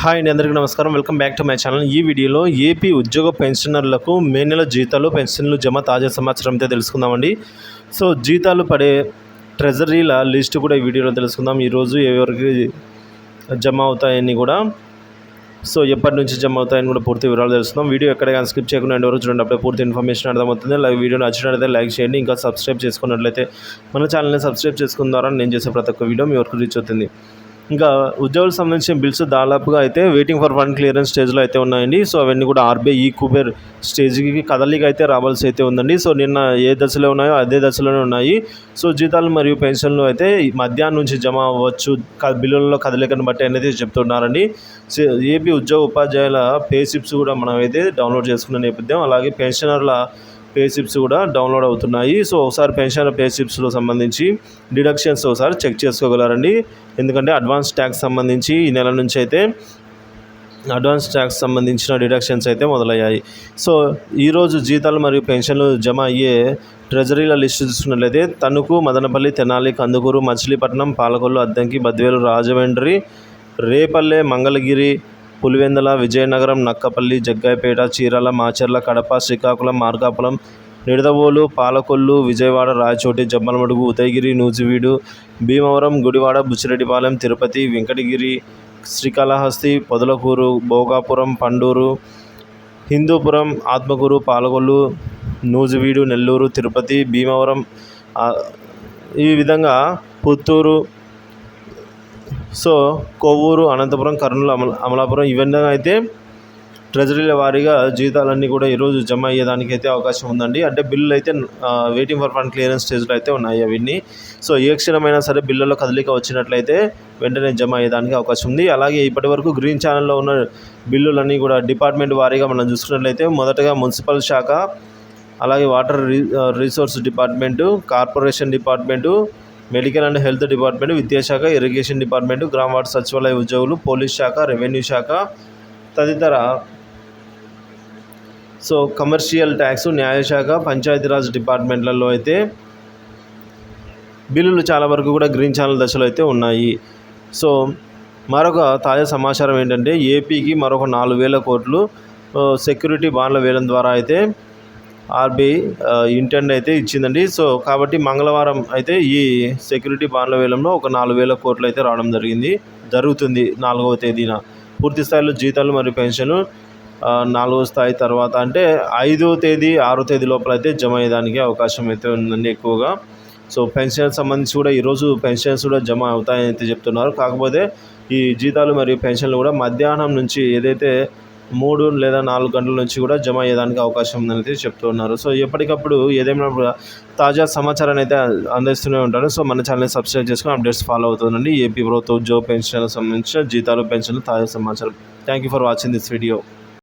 Hi అండి, అందరికీ నమస్కారం. Welcome back to my channel. ఈ వీడియోలో ఏపీ ఉద్యోగ పెన్షనర్లకు మే నెల జీతాలు పెన్షన్లు జమ తాజా సమాచారం అయితే తెలుసుకుందామండి. సో జీతాలు పడే ట్రెజరీల లిస్ట్ కూడా ఈ వీడియోలో తెలుసుకుందాం. ఈరోజు ఎవరికి జమ అవుతాయని కూడా, సో ఎప్పటి నుంచి జమ అవుతాయని కూడా పూర్తి వివరాలు తెలుసుకుందాం. వీడియో ఎక్కడైనా స్కిప్ చేయకుండా ఎండ్ వరకు చూడండి, అప్పుడే పూర్తి ఇన్ఫర్మేషన్ అర్థమవుతుంది. వీడియో నచ్చినట్లయితే లైక్ చేయండి. ఇంకా సబ్స్క్రైబ్ చేసుకున్నట్లయితే మన ఛానల్ని సబ్స్క్రైబ్ చేసుకున్న ద్వారా నేను చేసే ప్రతి ఒక్క వీడియో మీ వరకు రీచ్ అవుతుంది. ఇంకా ఉద్యోగులకు సంబంధించిన బిల్స్ దాదాపుగా అయితే వెయిటింగ్ ఫర్ ఫండ్ క్లియరెన్స్ స్టేజ్లో అయితే ఉన్నాయండి. సో అవన్నీ కూడా ఆర్బీఐ ఈ కుబేర్ స్టేజ్కి కదలిక అయితే రావాల్సి అయితే ఉందండి. సో నిన్న ఏ దశలో ఉన్నాయో అదే దశలోనే ఉన్నాయి. సో జీతాలు మరియు పెన్షన్లు అయితే మధ్యాహ్నం నుంచి జమ అవ్వచ్చు, బిల్లులలో కదలికను బట్టి అనేది చెప్తున్నారండి. ఏపీ ఉద్యోగ ఉపాధ్యాయుల పే స్లిప్స్ కూడా మనం అయితే డౌన్లోడ్ చేసుకున్న నేపథ్యం, అలాగే పెన్షనర్ల పే స్లిప్స్ కూడా డౌన్లోడ్ అవుతున్నాయి. సో ఒకసారి పెన్షన్ పే స్లిప్స్లో సంబంధించి డిడక్షన్స్ ఒకసారి చెక్ చేసుకోగలరండి. ఎందుకంటే అడ్వాన్స్ ట్యాక్స్ సంబంధించి ఈ నెల నుంచి అయితే అడ్వాన్స్ ట్యాక్స్ సంబంధించిన డిడక్షన్స్ అయితే మొదలయ్యాయి. సో ఈరోజు జీతాలు మరియు పెన్షన్లు జమ అయ్యే ట్రెజరీల లిస్టు చూసుకున్నట్లయితే తణుకు, మదనపల్లి, తెనాలి, కందుకూరు, మచిలీపట్నం, పాలకొల్లు, అద్దంకి, బద్వేలు, రాజమండ్రి, రేపల్లె, మంగళగిరి, పులివెందుల, విజయనగరం, నక్కపల్లి, జగ్గైపేట, చీరాల, మాచర్ల, కడప, శ్రీకాకుళం, మార్కాపురం, నిడదవోలు, పాలకొల్లు, విజయవాడ, రాయచోటి, జమ్మలమడుగు, ఉదయగిరి, నూజివీడు, భీమవరం, గుడివాడ, బుచ్చిరెడ్డిపాలెం, తిరుపతి, వెంకటగిరి, శ్రీకాళహస్తి, పొదలకూరు, భోగాపురం, పండూరు, హిందూపురం, ఆత్మకూరు, పాలకొల్లు, నూజివీడు, నెల్లూరు, తిరుపతి, భీమవరం, ఈ విధంగా పుత్తూరు, సో కొవ్వూరు, అనంతపురం, కర్నూలు, అమలాపురం, ఇవన్నీ అయితే ట్రెజరీల వారీగా జీతాలన్నీ కూడా ఈరోజు జమ అయ్యేదానికి అయితే అవకాశం ఉందండి. అంటే బిల్లులు అయితే వెయిటింగ్ ఫర్ ఫండ్ క్లియరెన్స్ స్టేజ్లో అయితే ఉన్నాయి అవన్నీ. సో ఏ క్షణమైనా సరే బిల్లులో కదలిక వచ్చినట్లయితే వెంటనే జమ అయ్యేదానికి అవకాశం ఉంది. అలాగే ఇప్పటి వరకు గ్రీన్ ఛానల్లో ఉన్న బిల్లులన్నీ కూడా డిపార్ట్మెంట్ వారీగా మనం చూసుకున్నట్లయితే మొదటగా మున్సిపల్ శాఖ, అలాగే water resource department, corporation department, medical and health department, విద్యాశాఖ, ఇరిగేషన్ డిపార్ట్మెంటు, గ్రామ వార్డు సచివాలయ ఉద్యోగులు, పోలీస్ శాఖ, రెవెన్యూ శాఖ తదితర, సో కమర్షియల్ ట్యాక్స్, న్యాయశాఖ, పంచాయతీరాజ్ డిపార్ట్మెంట్లలో అయితే బిల్లులు చాలా వరకు కూడా గ్రీన్ ఛానల్ దశలో అయితే ఉన్నాయి. సో మరొక తాజా సమాచారం ఏంటంటే ఏపీకి మరొక 4,000 కోట్లు సెక్యూరిటీ బాండ్ల వేలం ద్వారా అయితే ఆర్బీఐ ఇంటెండ్ అయితే ఇచ్చిందండి. సో కాబట్టి మంగళవారం అయితే ఈ సెక్యూరిటీ బాండ్ల వేలంలో ఒక 4,000 కోట్లు అయితే రావడం జరుగుతుంది 4వ తేదీన. పూర్తి స్థాయిలో జీతాలు మరియు పెన్షన్లు 4వ స్థాయి తర్వాత అంటే 5వ తేదీ 6వ తేదీ లోపల అయితే జమ అయ్యేదానికి అవకాశం అయితే ఉందండి ఎక్కువగా. సో పెన్షన్ సంబంధించి కూడా ఈరోజు పెన్షన్స్ కూడా జమ అవుతాయని అయితే చెప్తున్నారు. కాకపోతే ఈ జీతాలు మరియు పెన్షన్లు కూడా మధ్యాహ్నం నుంచి ఏదైతే 3 లేదా 4 గంటల నుంచి కూడా జమ అయ్యేదానికి అవకాశం ఉందని అయితే చెప్తున్నారు. సో ఎప్పటికప్పుడు ఏదైనా తాజా సమాచారాన్ని అయితే అందిస్తూనే ఉంటాను. సో మన ఛానల్ని సబ్స్క్రైబ్ చేసుకుని అప్డేట్స్ ఫాలో అవుతుందండి. ఏపీ ప్రభుత్వ ఉద్యోగ పెన్షన్లకు సంబంధించిన జీతాలు, పెన్షన్లు తాజా సమాచారం. Thank you for watching this video.